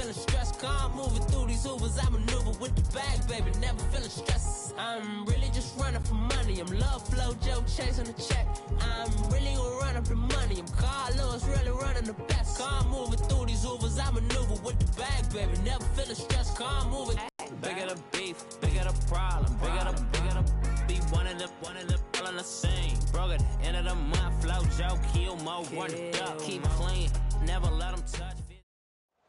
feeling stressed. Calm moving through these Ubers. I maneuver with the bag, baby. Never feeling stressed. I'm really just running for money. I'm love flow, Joe chasing the check. I'm really gonna run up the money. I'm Carl Lewis, really running the best. Calm moving through these Ubers. I maneuver with the bag, baby. Never feeling stressed. Calm moving. Bigger the beef, bigger the problem. Bigger the be one in the all in the same. Broke at the end of the month. Flow, Joe, kill, mo, run it up. Keep clean, never let them touch.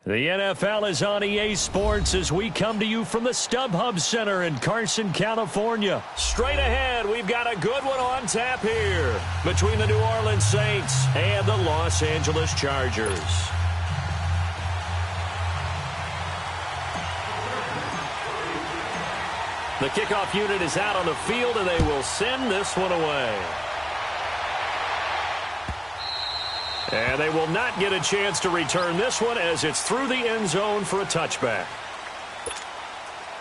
The NFL is on EA Sports as we come to you from the StubHub Center in Carson, California. Straight ahead, we've got a good one on tap here between the New Orleans Saints and the Los Angeles Chargers. The kickoff unit is out on the field, and they will send this one away. And they will not get a chance to return this one as it's through the end zone for a touchback.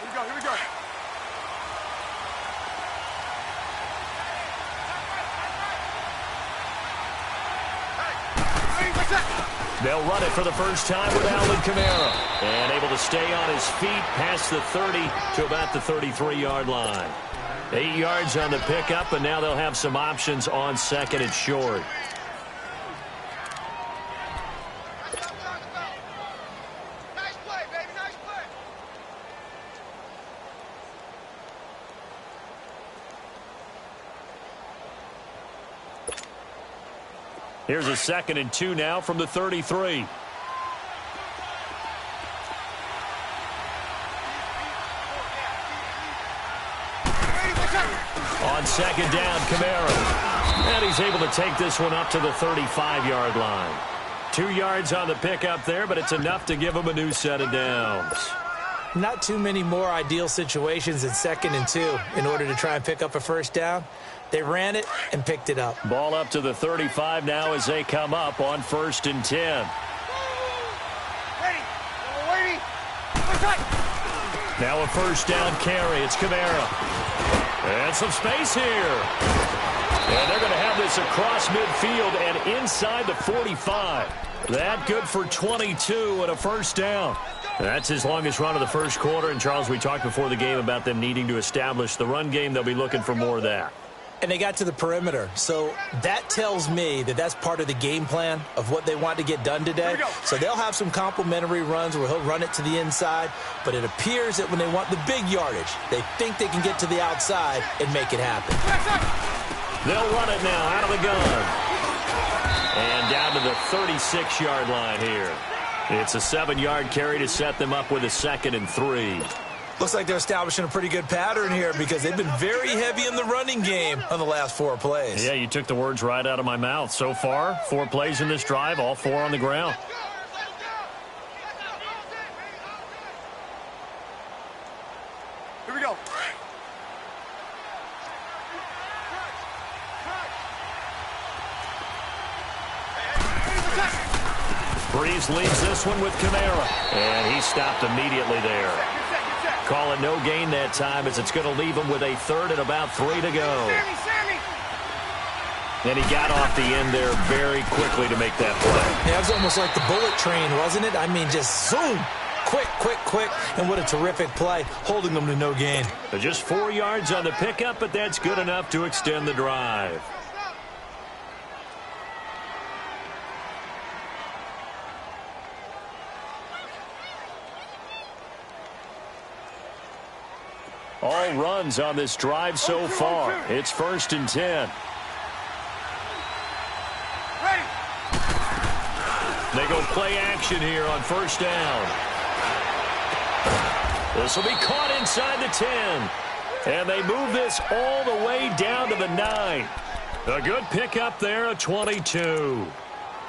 Here we go, here we go. They'll run it for the first time with Alvin Kamara. And able to stay on his feet past the 30 to about the 33-yard line. 8 yards on the pickup, and now they'll have some options on second and short. Nice play, baby, nice play. Here's a 2nd and 2 now from the 33. On 2nd down, Kamara. And he's able to take this one up to the 35-yard line. 2 yards on the pickup there, but it's enough to give him a new set of downs. Not too many more ideal situations in 2nd and 2 in order to try and pick up a first down. They ran it and picked it up. Ball up to the 35 now as they come up on 1st and 10. Ready. Now a first down carry. It's Kamara. And some space here. And they're going to have this across midfield and inside the 45. That good for 22 and a first down. That's his longest run of the first quarter. And, Charles, we talked before the game about them needing to establish the run game. They'll be looking for more of that. And they got to the perimeter. So that tells me that that's part of the game plan of what they want to get done today. So they'll have some complementary runs where he'll run it to the inside. But it appears that when they want the big yardage, they think they can get to the outside and make it happen. They'll run it now out of the gun. And down to the 36-yard line here. It's a 7-yard carry to set them up with a 2nd and 3. Looks like they're establishing a pretty good pattern here because they've been very heavy in the running game on the last 4 plays. Yeah, you took the words right out of my mouth. So far, 4 plays in this drive, all 4 on the ground. Here we go. Breeze leads this one with Kamara. And he stopped immediately there. Call it no gain that time as it's going to leave him with a 3rd and about 3 to go. And he got off the end there very quickly to make that play. Yeah, it was almost like the bullet train, wasn't it? I mean, just zoom. Quick. And what a terrific play, holding them to no gain. Just 4 yards on the pickup, but that's good enough to extend the drive. All runs on this drive so far. It's 1st and 10. They go play action here on 1st down. This will be caught inside the 10. And they move this all the way down to the 9. A good pickup there, a 22.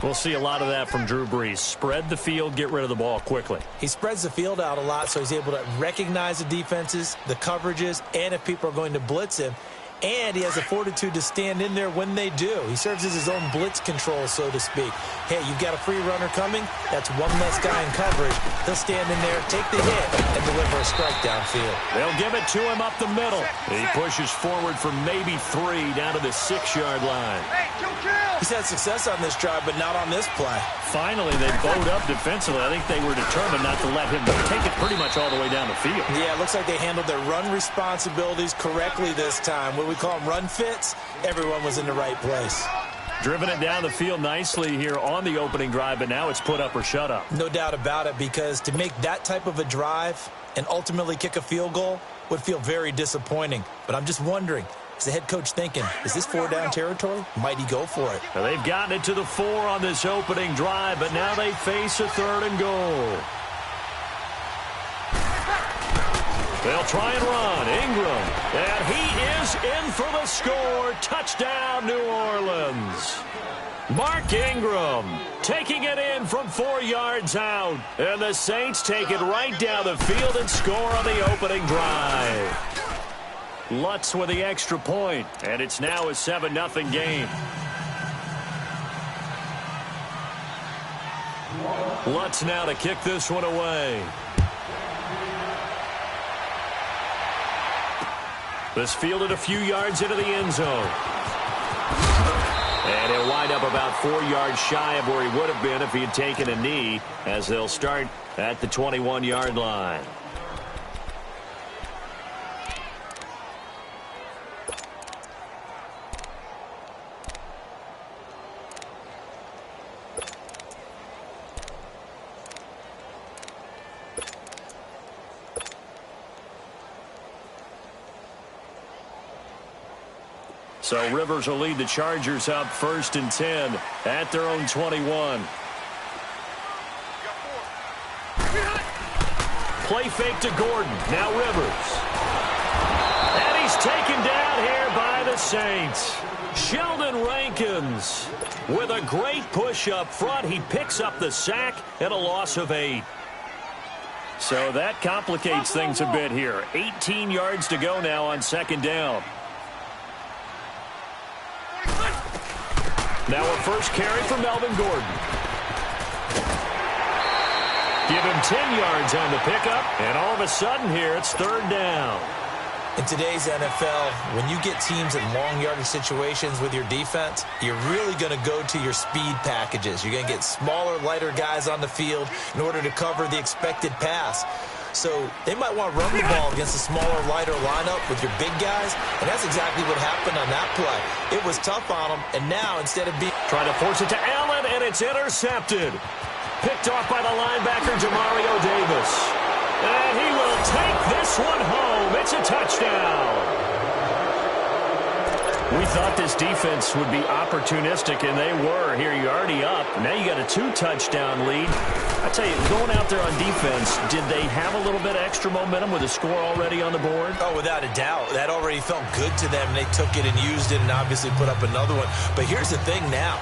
We'll see a lot of that from Drew Brees. Spread the field, get rid of the ball quickly. He spreads the field out a lot, so he's able to recognize the defenses, the coverages, and if people are going to blitz him. And he has the fortitude to stand in there when they do. He serves as his own blitz control, so to speak. Hey, you've got a free runner coming. That's one less guy in coverage. He'll stand in there, take the hit, and deliver a strike downfield. They'll give it to him up the middle. He pushes forward for maybe 3 down to the 6-yard line. Hey, kill. He's had success on this drive, but not on this play. Finally, they bowed up defensively. I think they were determined not to let him take it pretty much all the way down the field. Yeah, it looks like they handled their run responsibilities correctly this time. What we call them run fits, everyone was in the right place. Driven it down the field nicely here on the opening drive, but now it's put up or shut up. No doubt about it, because to make that type of a drive and ultimately kick a field goal would feel very disappointing. But I'm just wondering, is the head coach thinking, is this 4-down territory? Might he go for it? Now they've gotten it to the 4 on this opening drive, but now they face a 3rd and goal. They'll try and run. Ingram. And he is in for the score. Touchdown, New Orleans. Mark Ingram taking it in from 4 yards out. And the Saints take it right down the field and score on the opening drive. Lutz with the extra point, and it's now a 7-0 game. Lutz now to kick this one away. This fielded a few yards into the end zone. And he'll wind up about 4 yards shy of where he would have been if he had taken a knee, as they'll start at the 21-yard line. So Rivers will lead the Chargers up 1st and 10 at their own 21. Play fake to Gordon. Now Rivers. And he's taken down here by the Saints. Sheldon Rankins with a great push up front. He picks up the sack and a loss of 8. So that complicates things a bit here. 18 yards to go now on 2nd down. Now a first carry for Melvin Gordon. Give him 10 yards on the pickup, and all of a sudden here it's 3rd down. In today's NFL, when you get teams in long yardage situations with your defense, you're really going to go to your speed packages. You're going to get smaller, lighter guys on the field in order to cover the expected pass. So they might want to run the ball against a smaller, lighter lineup with your big guys, and that's exactly what happened on that play. It was tough on them, and now instead of being... Trying to force it to Allen, and it's intercepted. Picked off by the linebacker, Jamario Davis. And he will take this one home. It's a touchdown. We thought this defense would be opportunistic, and they were. Here you're already up. Now you got a 2-touchdown lead. I tell you, going out there on defense, did they have a little bit of extra momentum with a score already on the board? Oh, without a doubt. That already felt good to them. They took it and used it and obviously put up another one. But here's the thing now.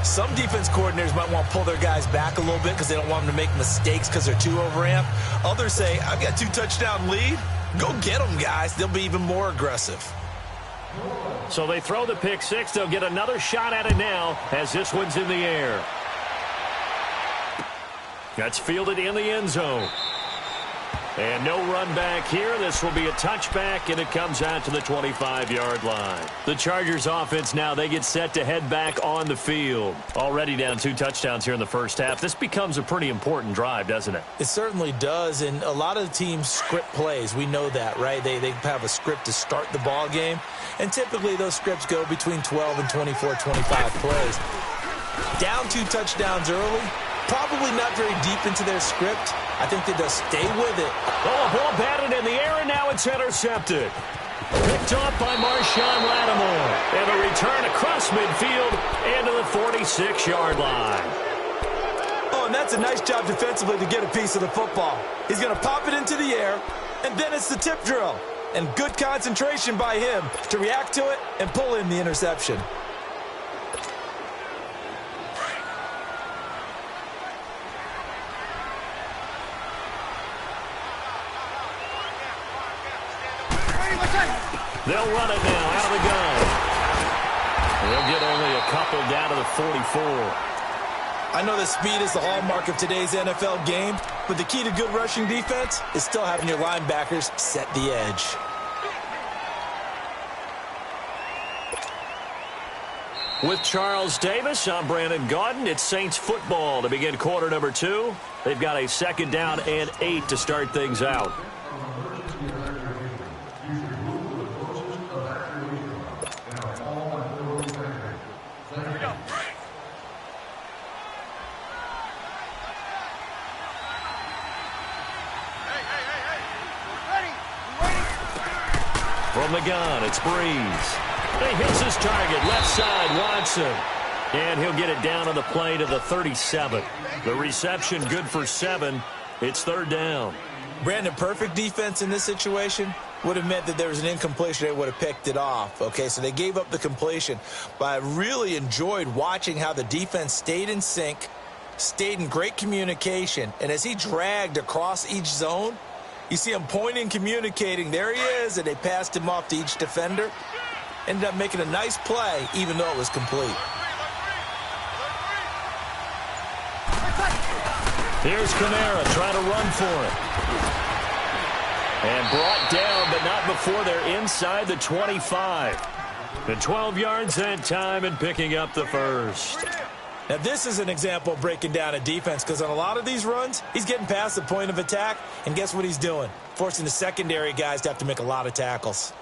Some defense coordinators might want to pull their guys back a little bit because they don't want them to make mistakes because they're too overamped. Others say, I've got 2-touchdown lead. Go get them, guys. They'll be even more aggressive. So they throw the pick six. They'll get another shot at it now as this one's in the air. That's fielded in the end zone. And no run back here. This will be a touchback, and it comes out to the 25-yard line. The Chargers offense now, they get set to head back on the field. Already down 2 touchdowns here in the first half. This becomes a pretty important drive, doesn't it? It certainly does, and a lot of the teams script plays. We know that, right? They have a script to start the ball game, and typically those scripts go between 12 and 24, 25 plays. Down 2 touchdowns early, probably not very deep into their script. I think they just stay with it. Oh, a ball batted in the air, and now it's intercepted. Picked off by Marshawn Lattimore. And a return across midfield into the 46-yard line. Oh, and that's a nice job defensively to get a piece of the football. He's going to pop it into the air, and then it's the tip drill. And good concentration by him to react to it and pull in the interception. They'll run it now out of the gun. They'll get only a couple down to the 44. I know that speed is the hallmark of today's NFL game, but the key to good rushing defense is still having your linebackers set the edge. With Charles Davis, I'm Brandon Gaudin. It's Saints football to begin quarter number 2. They've got a 2nd down and 8 to start things out. From the gun, it's Breeze. He hits his target, left side, Watson. And he'll get it down on the play to the 37. The reception good for 7. It's 3rd down. Brandon, perfect defense in this situation would have meant that there was an incompletion. They would have picked it off. Okay, so they gave up the completion. But I really enjoyed watching how the defense stayed in sync, stayed in great communication. And as he dragged across each zone, you see him pointing, communicating. There he is, and they passed him off to each defender. Ended up making a nice play, even though it was complete. Here's Kamara trying to run for it. And brought down, but not before they're inside the 25. The 12 yards that time and picking up the 1st. Now, this is an example of breaking down a defense, because on a lot of these runs, he's getting past the point of attack, and guess what he's doing? Forcing the secondary guys to have to make a lot of tackles.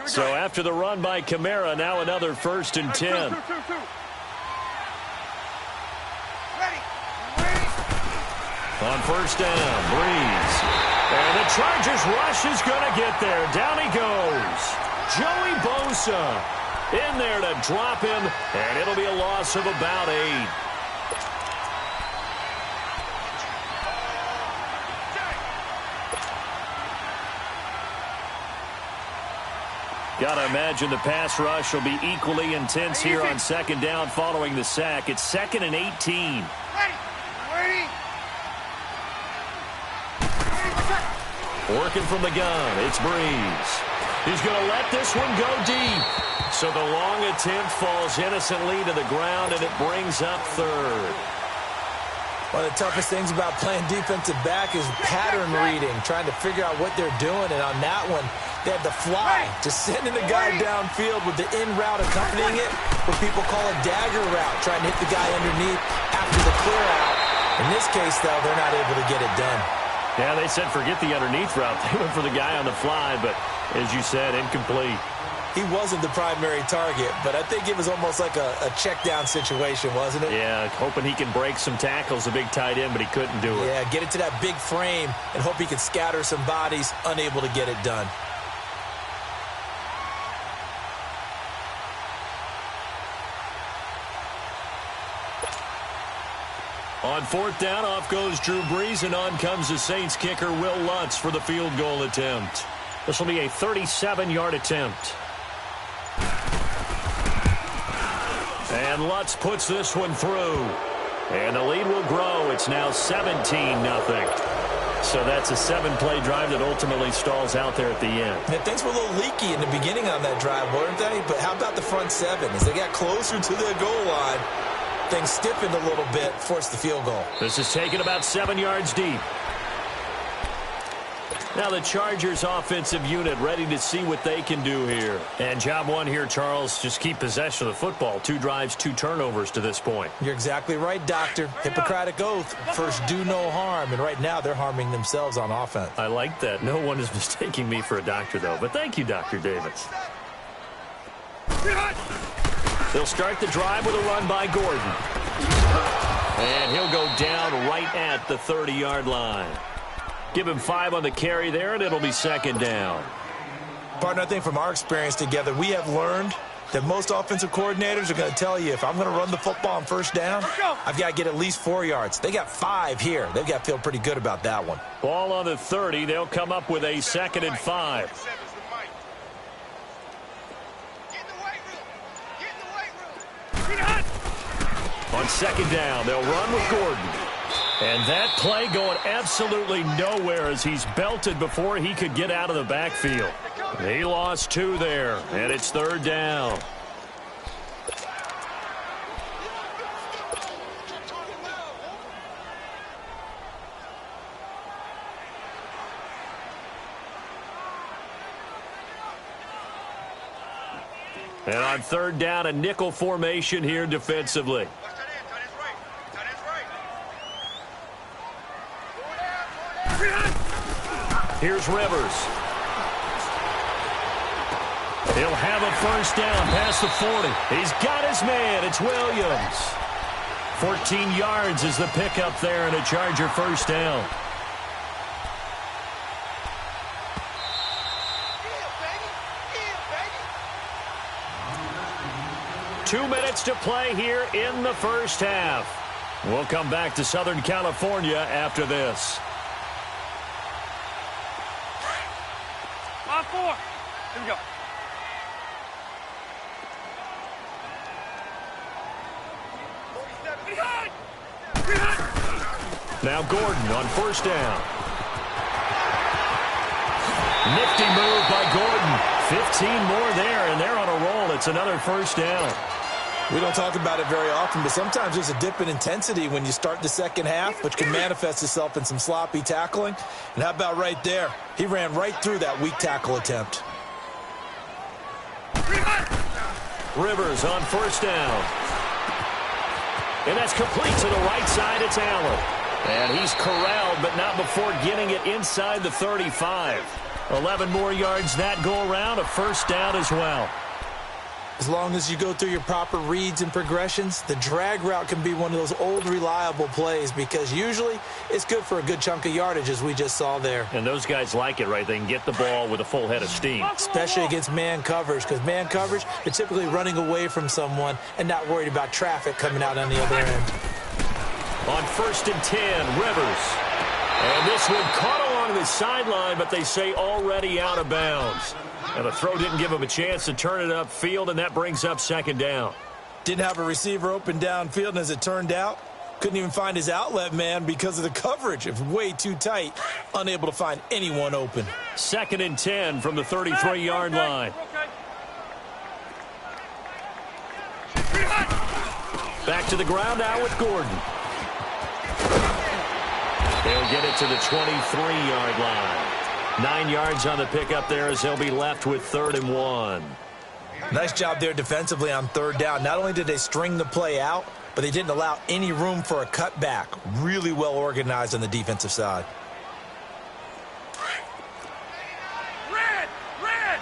So after the run by Kamara, now another 1st and 10. On 1st down, Breeze. And the Chargers rush is going to get there. Down he goes. Joey Bosa in there to drop him, and it'll be a loss of about 8. Got to imagine the pass rush will be equally intense here on 2nd down following the sack. It's 2nd and 18. Working from the gun, it's Breeze. He's going to let this one go deep. So the long attempt falls innocently to the ground, and it brings up 3rd. One of the toughest things about playing defensive back is pattern reading, trying to figure out what they're doing. And on that one, they had the fly, just sending the guy downfield with the in route accompanying it, what people call a dagger route, trying to hit the guy underneath after the clear out. In this case, though, they're not able to get it done. Yeah, they said forget the underneath route. They went for the guy on the fly, but as you said, incomplete. He wasn't the primary target, but I think it was almost like a check down situation, wasn't it? Yeah, hoping he can break some tackles, a big tight end, but he couldn't do it. Yeah, get it to that big frame and hope he can scatter some bodies, unable to get it done. On 4th down, off goes Drew Brees, and on comes the Saints kicker, Will Lutz, for the field goal attempt. This will be a 37-yard attempt. And Lutz puts this one through. And the lead will grow. It's now 17-0. So that's a 7-play drive that ultimately stalls out there at the end. Yeah, things were a little leaky in the beginning on that drive, weren't they? But how about the front 7? As they got closer to the goal line, things stiffened a little bit, forced the field goal. This is taken about 7 yards deep. Now the Chargers offensive unit ready to see what they can do here. And job one here, Charles, just keep possession of the football. 2 drives, 2 turnovers to this point. You're exactly right, Doctor. Hippocratic oath. First, do no harm. And right now, they're harming themselves on offense. I like that. No one is mistaking me for a doctor, though. But thank you, Dr. Davis. They'll start the drive with a run by Gordon. And he'll go down right at the 30-yard line. Give him 5 on the carry there, and it'll be 2nd down. Partner, I think from our experience together, we have learned that most offensive coordinators are going to tell you, if I'm going to run the football on 1st down, I've got to get at least 4 yards. They got 5 here. They've got to feel pretty good about that one. Ball on the 30. They'll come up with a 2nd and 5. On 2nd down, they'll run with Gordon. And that play going absolutely nowhere as he's belted before he could get out of the backfield. He lost 2 there, and it's 3rd down. And on third down, a nickel formation here defensively. Here's Rivers. He'll have a first down past the 40. He's got his man. It's Williams. 14 yards is the pickup there and a Charger first down. 2 minutes to play here in the first half. We'll come back to Southern California after this. 5-4. Here we go. Now Gordon on first down. Nifty move by Gordon. 15 more there, and they're on a roll. It's another first down. We don't talk about it very often, but sometimes there's a dip in intensity when you start the second half, which can manifest itself in some sloppy tackling. And how about right there? He ran right through that weak tackle attempt. Rivers on first down. And that's complete to the right side. It's Allen. And he's corralled, but not before getting it inside the 35. 11 more yards that go around, a first down as well. As long as you go through your proper reads and progressions, the drag route can be one of those old reliable plays because usually it's good for a good chunk of yardage, as we just saw there. And those guys like it, right? They can get the ball with a full head of steam. Especially against man coverage, because man coverage, they're typically running away from someone and not worried about traffic coming out on the other end. On 1st and 10, Rivers. And this one caught along the sideline, but they say already out of bounds. And the throw didn't give him a chance to turn it upfield, and that brings up second down. Didn't have a receiver open downfield, and as it turned out, couldn't even find his outlet man because of the coverage. It was way too tight, unable to find anyone open. 2nd and 10 from the 33-yard line. Back to the ground now with Gordon. They'll get it to the 23-yard line. 9 yards on the pickup there as they'll be left with 3rd and 1. Nice job there defensively on third down. Not only did they string the play out, but they didn't allow any room for a cutback. Really well organized on the defensive side. Red! Red!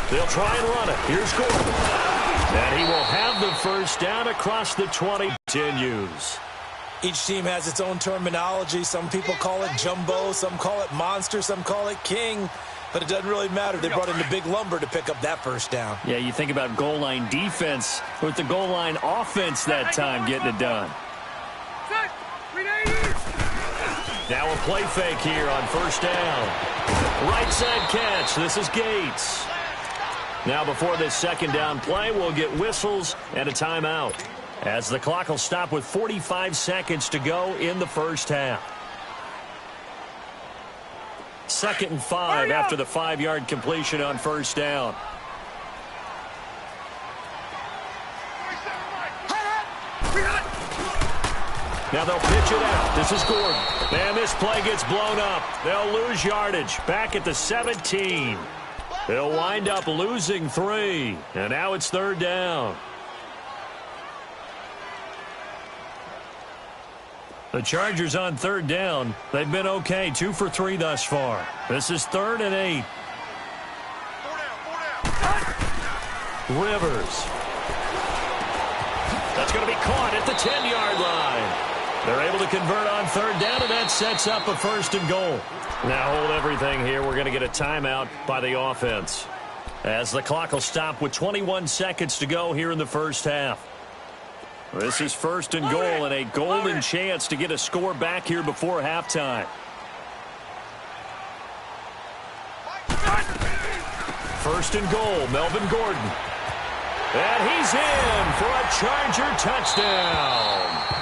They'll try and run it. Here's Gordon. And he will have the first down across the 20. Continues. Each team has its own terminology. Some people call it jumbo, some call it monster, some call it king. But it doesn't really matter. They brought in the big lumber to pick up that first down. Yeah, you think about goal line defense with the goal line offense that time getting it done. Now a play fake here on first down. Right side catch. This is Gates. Now before this second down play, we'll get whistles and a timeout, as the clock will stop with 45 seconds to go in the first half. 2nd and 5 after the 5-yard completion on first down. Now they'll pitch it out. This is Gordon. And this play gets blown up. They'll lose yardage back at the 17. They'll wind up losing 3. And now it's 3rd down. The Chargers on 3rd down. They've been okay. 2 for 3 thus far. This is 3rd and 8. Rivers. That's going to be caught at the 10-yard line. They're able to convert on 3rd down, and that sets up a 1st and goal. Now hold everything here. We're going to get a timeout by the offense, as the clock will stop with 21 seconds to go here in the first half. This is 1st and goal, and a golden chance to get a score back here before halftime. 1st and goal, Melvin Gordon. And he's in for a Charger touchdown.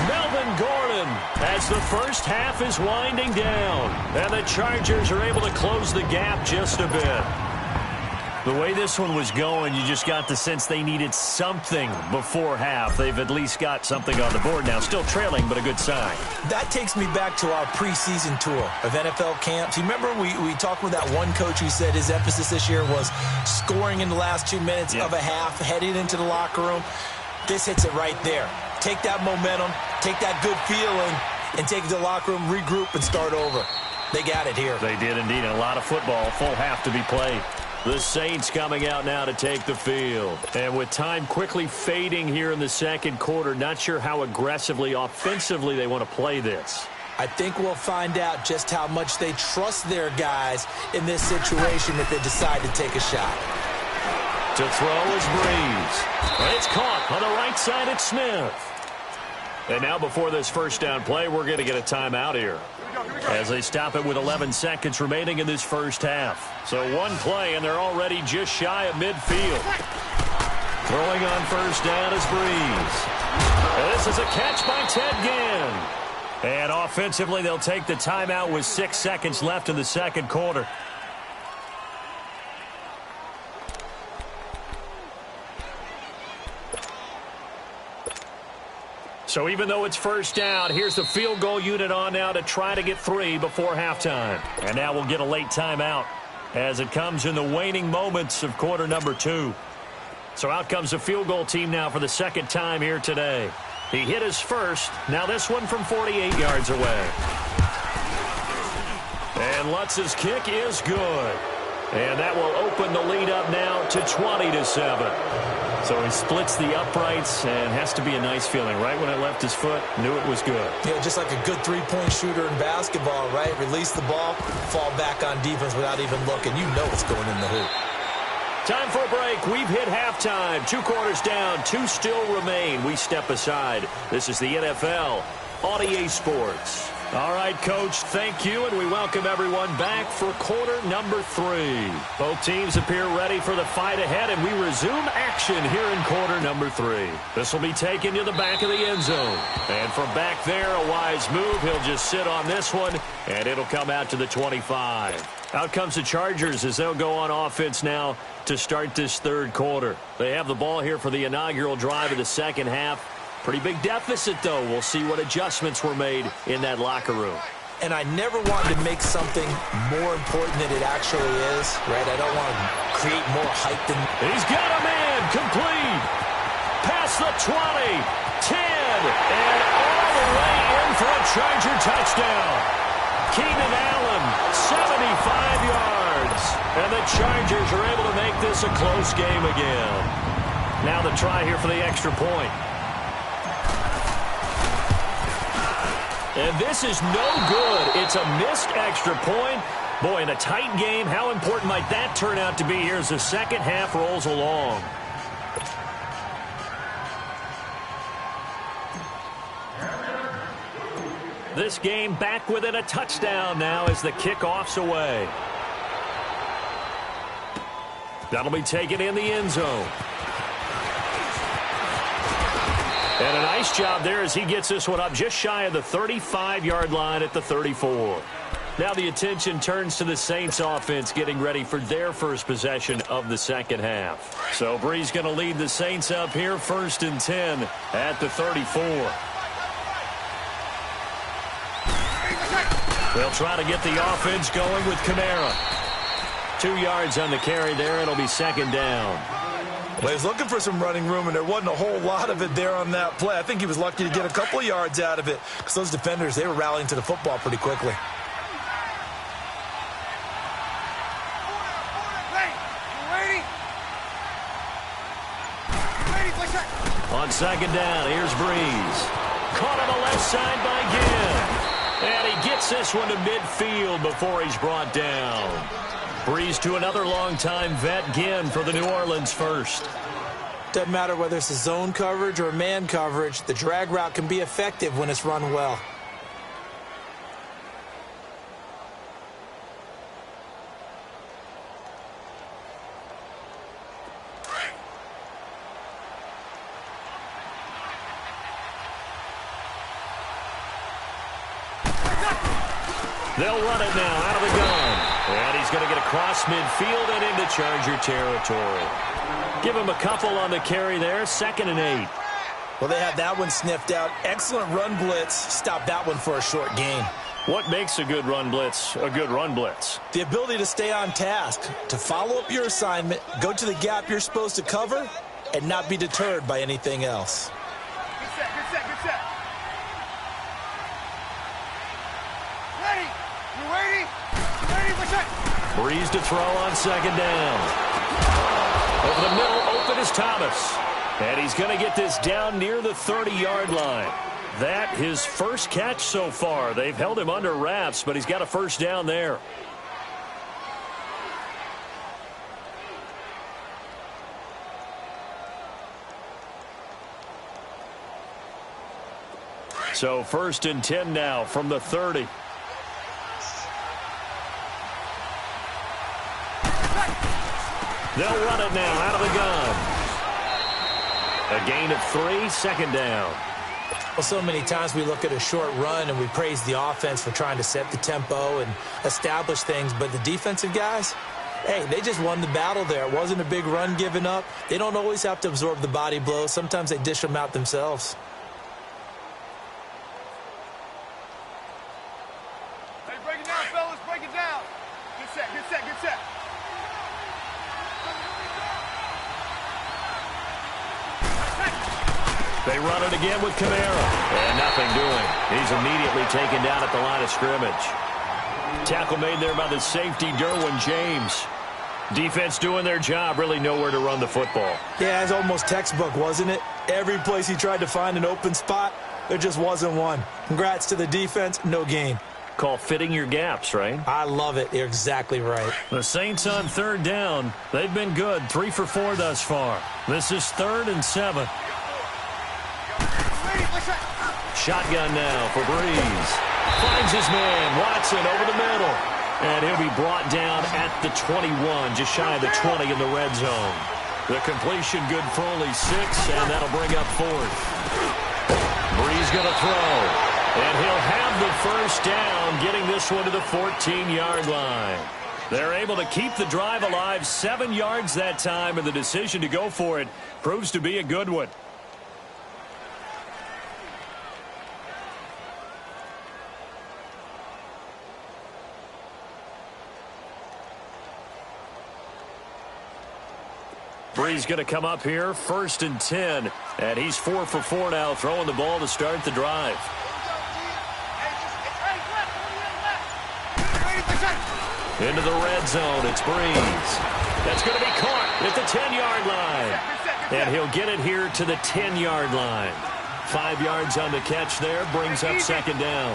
Melvin Gordon, as the first half is winding down, and the Chargers are able to close the gap just a bit. The way this one was going, you just got the sense they needed something before half. They've at least got something on the board now. Still trailing, but a good sign. That takes me back to our preseason tour of NFL camps. You remember we talked with that one coach who said his emphasis this year was scoring in the last 2 minutes of a half, heading into the locker room. This hits it right there. Take that momentum, take that good feeling, and take it to the locker room, regroup, and start over. They got it here. They did indeed. And a lot of football, full half to be played. The Saints coming out now to take the field. And with time quickly fading here in the second quarter, not sure how aggressively, offensively they want to play this. I think we'll find out just how much they trust their guys in this situation if they decide to take a shot. To throw is Breeze. It's caught on the right side. It's Smith. And now before this first down play, we're going to get a timeout here as they stop it with 11 seconds remaining in this first half. So one play, and they're already just shy of midfield. Throwing on first down is Breeze. And this is a catch by Ted Ginn. And offensively, they'll take the timeout with 6 seconds left in the second quarter. So even though it's first down, here's the field goal unit on now to try to get 3 before halftime. And now we'll get a late timeout as it comes in the waning moments of quarter number 2. So out comes the field goal team now for the second time here today. He hit his first. Now this one from 48 yards away. And Lutz's kick is good. And that will open the lead up now to 20-7. So he splits the uprights, and has to be a nice feeling. Right when it left his foot, knew it was good. Yeah, just like a good three-point shooter in basketball, right? Release the ball, fall back on defense without even looking. You know it's going in the hoop. Time for a break. We've hit halftime. 2 quarters down, 2 still remain. We step aside. This is the NFL on EA Sports. All right, Coach, thank you, and we welcome everyone back for quarter number 3. Both teams appear ready for the fight ahead, and we resume action here in quarter number 3. This will be taken to the back of the end zone. And from back there, a wise move. He'll just sit on this one, and it'll come out to the 25. Out comes the Chargers as they'll go on offense now to start this third quarter. They have the ball here for the inaugural drive of the second half. Pretty big deficit, though. We'll see what adjustments were made in that locker room. And I never wanted to make something more important than it actually is, right? I don't want to create more hype than... He's got a man complete. Past the 20, 10, and all the way in for a Charger touchdown. Keenan Allen, 75 yards. And the Chargers are able to make this a close game again. Now the try here for the extra point. And this is no good. It's a missed extra point. Boy, in a tight game, how important might that turn out to be here as the second half rolls along? This game back within a touchdown now as the kickoff's away. That'll be taken in the end zone. And a nice job there as he gets this one up just shy of the 35-yard line at the 34. Now the attention turns to the Saints offense getting ready for their first possession of the second half. So Breeze going to lead the Saints up here, 1st and 10 at the 34. They'll try to get the offense going with Kamara. 2 yards on the carry there. It'll be second down. Well, he was looking for some running room, and there wasn't a whole lot of it there on that play. I think he was lucky to get a couple of yards out of it because those defenders, they were rallying to the football pretty quickly. On second down, here's Breeze. Caught on the left side by Ginn. And he gets this one to midfield before he's brought down. Breeze to another longtime vet, Ginn, for the New Orleans first. Doesn't matter whether it's a zone coverage or man coverage, the drag route can be effective when it's run well. They'll run it now out of the gun. And he's going to get across midfield and into Charger territory. Give him a couple on the carry there, 2nd and 8. Well, they had that one sniffed out. Excellent run blitz. Stop that one for a short gain. What makes a good run blitz a good run blitz? The ability to stay on task, to follow up your assignment, go to the gap you're supposed to cover, and not be deterred by anything else. Good set, good set, good set. Ready? You ready? Ready, what's that? Breeze to throw on 2nd down. Over the middle, open is Thomas. And he's going to get this down near the 30-yard line. That his first catch so far. They've held him under wraps, but he's got a first down there. So 1st and 10 now from the 30. They'll run it now out of the gun. A gain of 3, 2nd down. Well, so many times we look at a short run and we praise the offense for trying to set the tempo and establish things, but the defensive guys, hey, they just won the battle there. It wasn't a big run given up. They don't always have to absorb the body blows. Sometimes they dish them out themselves. Hey, break it down, fellas, break it down. Good set, good set, good set. They run it again with Camara. And nothing doing. He's immediately taken down at the line of scrimmage. Tackle made there by the safety, Derwin James. Defense doing their job, really nowhere to run the football. Yeah, it's almost textbook, wasn't it? Every place he tried to find an open spot, there just wasn't one. Congrats to the defense, no gain. Call fitting your gaps, right? I love it. You're exactly right. The Saints on 3rd down. They've been good, 3 for 4 thus far. This is 3rd and 7. Shotgun now for Breeze. Finds his man, Watson, over the middle. And he'll be brought down at the 21, just shy of the 20 in the red zone. The completion good for only 6, and that'll bring up 4th. Breeze going to throw. And he'll have the first down, getting this one to the 14-yard line. They're able to keep the drive alive, 7 yards that time, and the decision to go for it proves to be a good one. Breeze going to come up here, 1st and 10, and he's 4 for 4 now, throwing the ball to start the drive. Into the red zone, it's Breeze. That's going to be caught at the 10-yard line, and he'll get it here to the 10-yard line. 5 yards on the catch there, brings up 2nd down.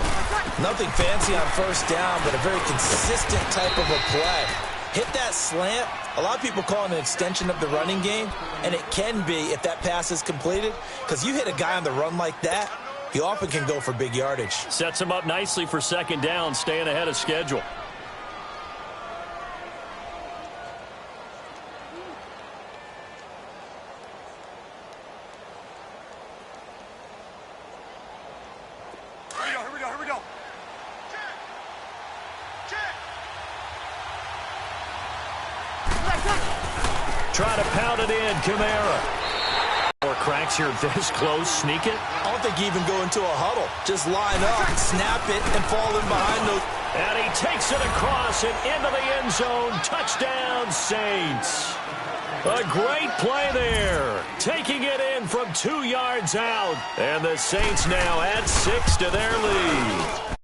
Nothing fancy on 1st down, but a very consistent type of a play. Hit that slant. A lot of people call it an extension of the running game, and it can be if that pass is completed, because you hit a guy on the run like that, he often can go for big yardage. Sets him up nicely for 2nd down, staying ahead of schedule. Here we go. Try to pound it in, Camara. Or cracks here this close, sneak it. I don't think he even go into a huddle. Just line up, snap it, and fall in behind those. And he takes it across and into the end zone. Touchdown, Saints. A great play there. Taking it in from 2 yards out. And the Saints now add 6 to their lead.